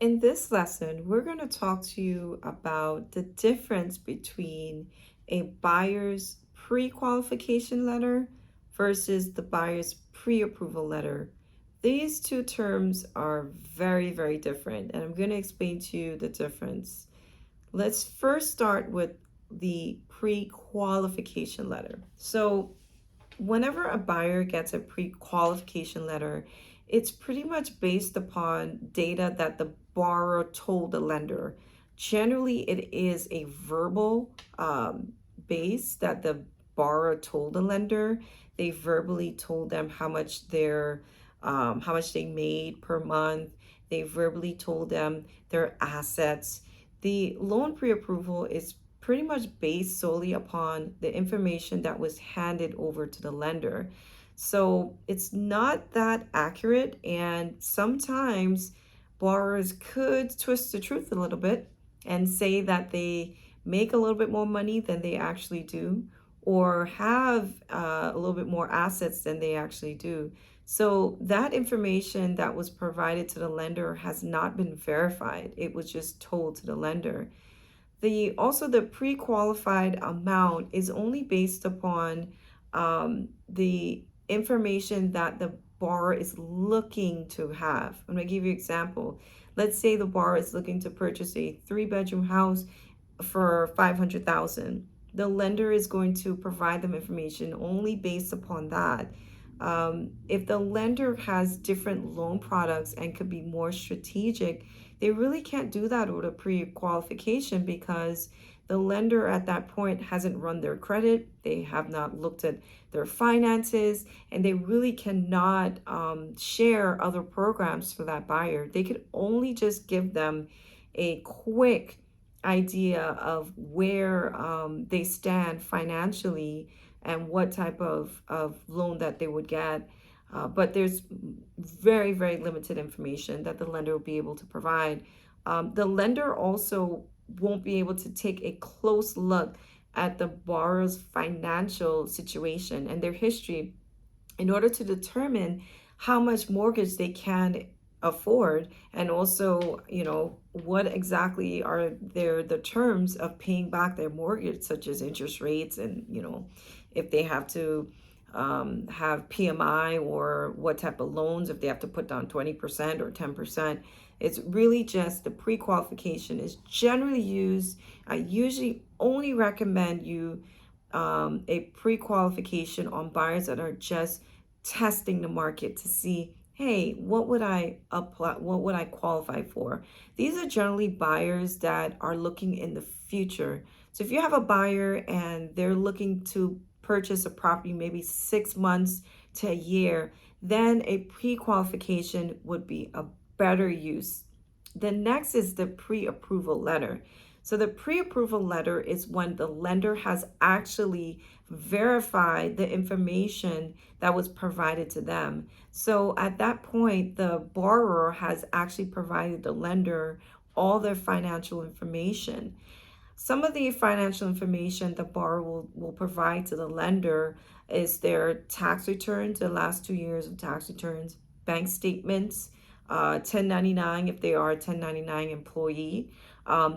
In this lesson, we're going to talk to you about the difference between a buyer's pre-qualification letter versus the buyer's pre-approval letter. These two terms are very, very different, and I'm going to explain to you the difference. Let's first start with the pre-qualification letter. So, whenever a buyer gets a pre-qualification letter, it's pretty much based upon data that the borrower told the lender. Generally, it is a verbal base that the borrower told the lender. They verbally told them how much they made per month. They verbally told them their assets. The loan pre-approval is pretty much based solely upon the information that was handed over to the lender. So it's not that accurate, and sometimes borrowers could twist the truth a little bit and say that they make a little bit more money than they actually do, or have a little bit more assets than they actually do. So that information that was provided to the lender has not been verified. It was just told to the lender. The pre-qualified amount is only based upon the information that the borrower is looking to have. I'm going to give you an example. Let's say the borrower is looking to purchase a three-bedroom house for 500,000. The lender is going to provide them information only based upon that. If the lender has different loan products and could be more strategic, they really can't do that with a pre-qualification because the lender at that point hasn't run their credit, they have not looked at their finances, and they really cannot share other programs for that buyer. They could only just give them a quick idea of where they stand financially and what type of loan that they would get. But there's very, very limited information that the lender will be able to provide. The lender also won't be able to take a close look at the borrower's financial situation and their history in order to determine how much mortgage they can afford, and also what exactly are the terms of paying back their mortgage, such as interest rates, and if they have to have PMI, or what type of loans, if they have to put down 20% or 10%. It's really just the pre-qualification is generally used. I usually only recommend you a pre-qualification on buyers that are just testing the market to see, hey, what would I apply? What would I qualify for? These are generally buyers that are looking in the future. So if you have a buyer and they're looking to purchase a property maybe 6 months to a year, then a pre-qualification would be a better use. The next is the pre-approval letter. So the pre-approval letter is when the lender has actually verified the information that was provided to them. So at that point, the borrower has actually provided the lender all their financial information. Some of the financial information the borrower will provide to the lender is their tax returns, the last 2 years of tax returns, bank statements, 1099 if they are a 1099 employee,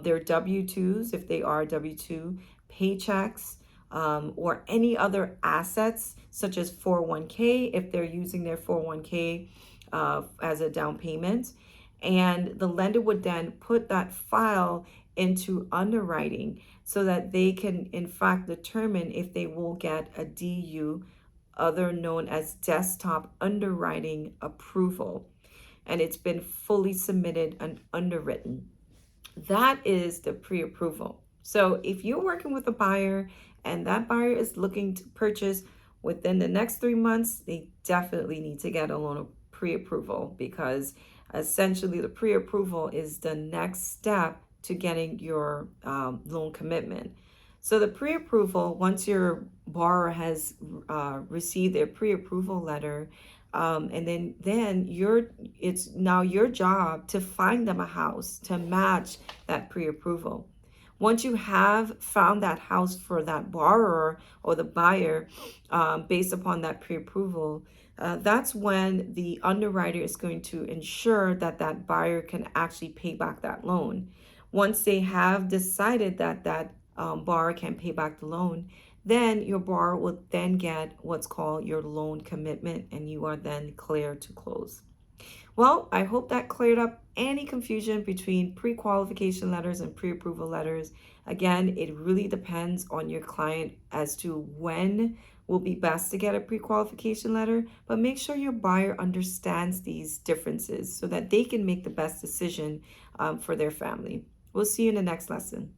their W-2s if they are W-2, paychecks, or any other assets such as 401k if they're using their 401k as a down payment. And the lender would then put that file into underwriting so that they can in fact determine if they will get a DU, other known as desktop underwriting approval, and it's been fully submitted and underwritten. That is the pre-approval. So if you're working with a buyer and that buyer is looking to purchase within the next 3 months, they definitely need to get a loan pre-approval, because essentially the pre-approval is the next step to getting your loan commitment. So the pre-approval, once your borrower has received their pre-approval letter, and then it's now your job to find them a house to match that pre-approval. Once you have found that house for that borrower or the buyer, based upon that pre-approval, That's when the underwriter is going to ensure that that buyer can actually pay back that loan. Once they have decided that borrower can pay back the loan, then your borrower will then get what's called your loan commitment, and you are then clear to close. Well, I hope that cleared up any confusion between pre-qualification letters and pre-approval letters. Again, it really depends on your client as to when will be best to get a pre-qualification letter, but make sure your buyer understands these differences so that they can make the best decision for their family. We'll see you in the next lesson.